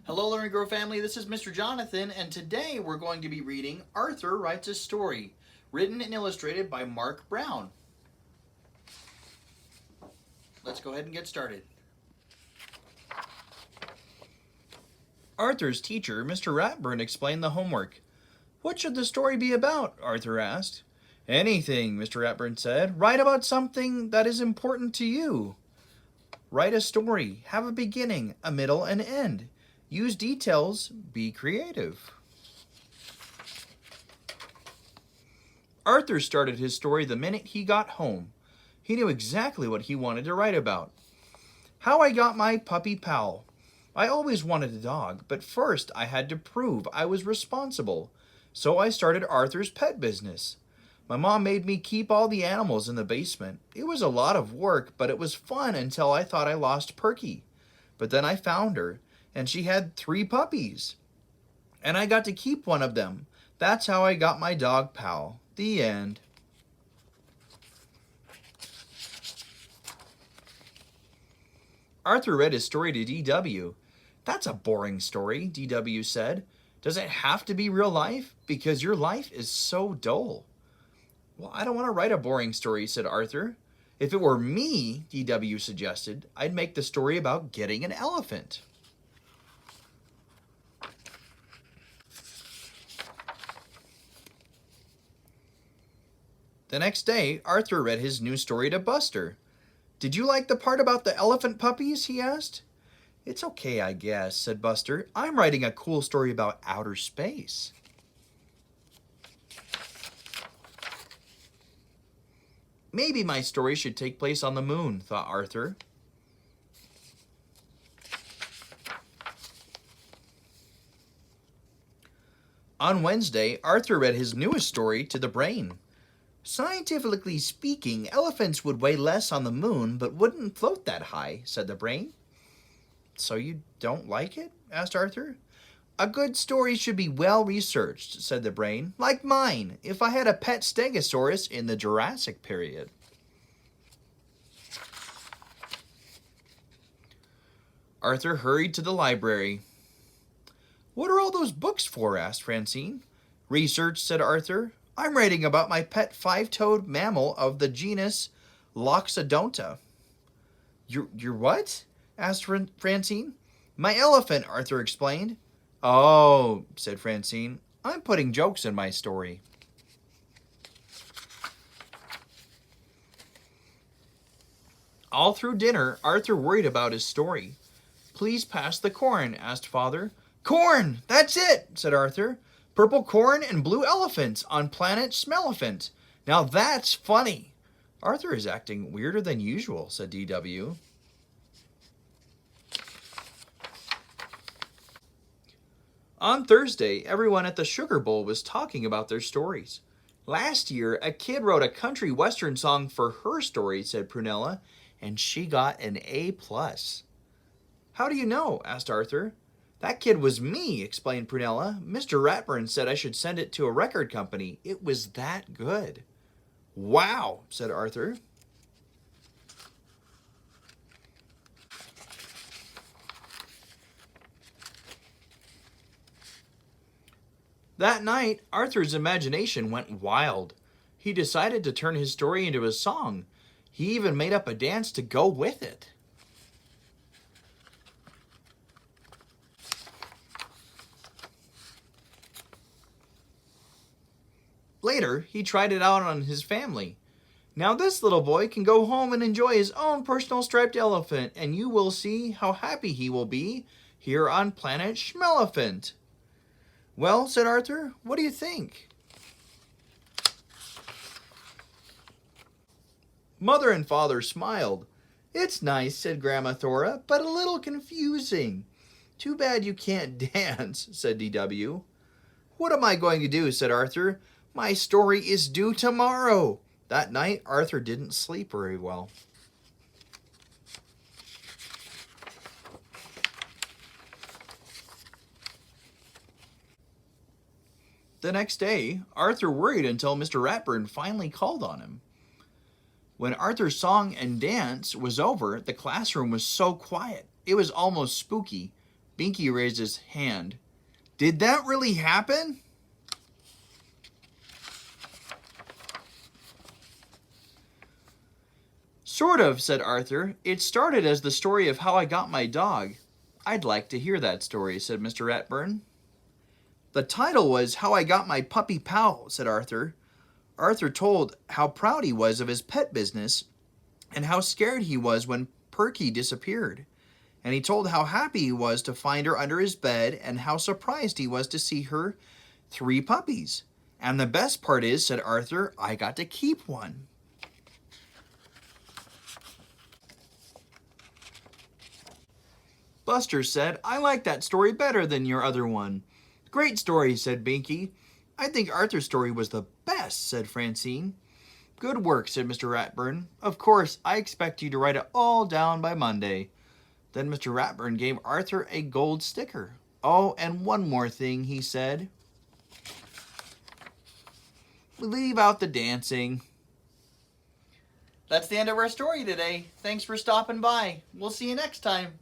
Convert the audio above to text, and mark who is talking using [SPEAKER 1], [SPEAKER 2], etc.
[SPEAKER 1] Hello, Learn and Grow family. This is Mr. Jonathan, and today we're going to be reading Arthur Writes a Story, written and illustrated by Mark Brown. Let's go ahead and get started. Arthur's teacher, Mr. Ratburn, explained the homework. "What should the story be about?" Arthur asked. "Anything," Mr. Ratburn said. "Write about something that is important to you. Write a story. Have a beginning, a middle, and end. Use details. Be creative." Arthur started his story the minute he got home. He knew exactly what he wanted to write about. "How I got my puppy pal. I always wanted a dog, but first I had to prove I was responsible. So I started Arthur's pet business. My mom made me keep all the animals in the basement. It was a lot of work, but it was fun until I thought I lost Perky. But then I found her, and she had 3 puppies. And I got to keep one of them. That's how I got my dog pal." The end. Arthur read his story to D.W. "That's a boring story," D.W. said. "Does it have to be real life? Because your life is so dull." "Well, I don't want to write a boring story," said Arthur. "If it were me," D.W. suggested, "I'd make the story about getting an elephant." The next day, Arthur read his new story to Buster. "Did you like the part about the elephant puppies?" he asked. "It's okay, I guess," said Buster. "I'm writing a cool story about outer space." "Maybe my story should take place on the moon," thought Arthur. On Wednesday, Arthur read his newest story to the brain. "Scientifically speaking, elephants would weigh less on the moon, but wouldn't float that high," said the brain. "So you don't like it?" asked Arthur. "A good story should be well researched," said the brain. "Like mine, if I had a pet stegosaurus in the Jurassic period." Arthur hurried to the library. "What are all those books for?" asked Francine. "Research," said Arthur. "I'm writing about my pet 5-toed mammal of the genus Loxodonta." Your what?" asked Francine. "My elephant," Arthur explained. "Oh," said Francine. "I'm putting jokes in my story." All through dinner, Arthur worried about his story. "Please pass the corn," asked Father. "Corn! That's it," said Arthur. "Purple corn and blue elephants on planet Smellephant. Now that's funny." "Arthur is acting weirder than usual," said D.W. On Thursday, everyone at the Sugar Bowl was talking about their stories. "Last year, a kid wrote a country western song for her story," said Prunella, "and she got an A+. "How do you know?" asked Arthur. "That kid was me," explained Prunella. "Mr. Ratburn said I should send it to a record company. It was that good." "Wow," said Arthur. That night, Arthur's imagination went wild. He decided to turn his story into a song. He even made up a dance to go with it. Later, he tried it out on his family. "Now this little boy can go home and enjoy his own personal striped elephant, and you will see how happy he will be here on planet Schmelephant." "Well," said Arthur, "what do you think?" Mother and Father smiled. "It's nice," said Grandma Thora, "but a little confusing." "Too bad you can't dance," said D.W. "What am I going to do?" said Arthur. "My story is due tomorrow." That night, Arthur didn't sleep very well. The next day, Arthur worried until Mr. Ratburn finally called on him. When Arthur's song and dance was over, the classroom was so quiet. It was almost spooky. Binky raised his hand. Did that really happen? Sort of, said Arthur. It started as the story of how I got my dog. I'd like to hear that story, said Mr. Ratburn. The title was How I Got My Puppy Pal, said Arthur. Arthur told how proud he was of his pet business and how scared he was when Perky disappeared. And he told how happy he was to find her under his bed and how surprised he was to see her 3 puppies. And the best part is, said Arthur, I got to keep one. Buster said, I like that story better than your other one. Great story, said Binky. I think Arthur's story was the best, said Francine. Good work, said Mr. Ratburn. Of course, I expect you to write it all down by Monday. Then Mr. Ratburn gave Arthur a gold sticker. Oh, and one more thing, he said. Leave out the dancing. That's the end of our story today. Thanks for stopping by. We'll see you next time.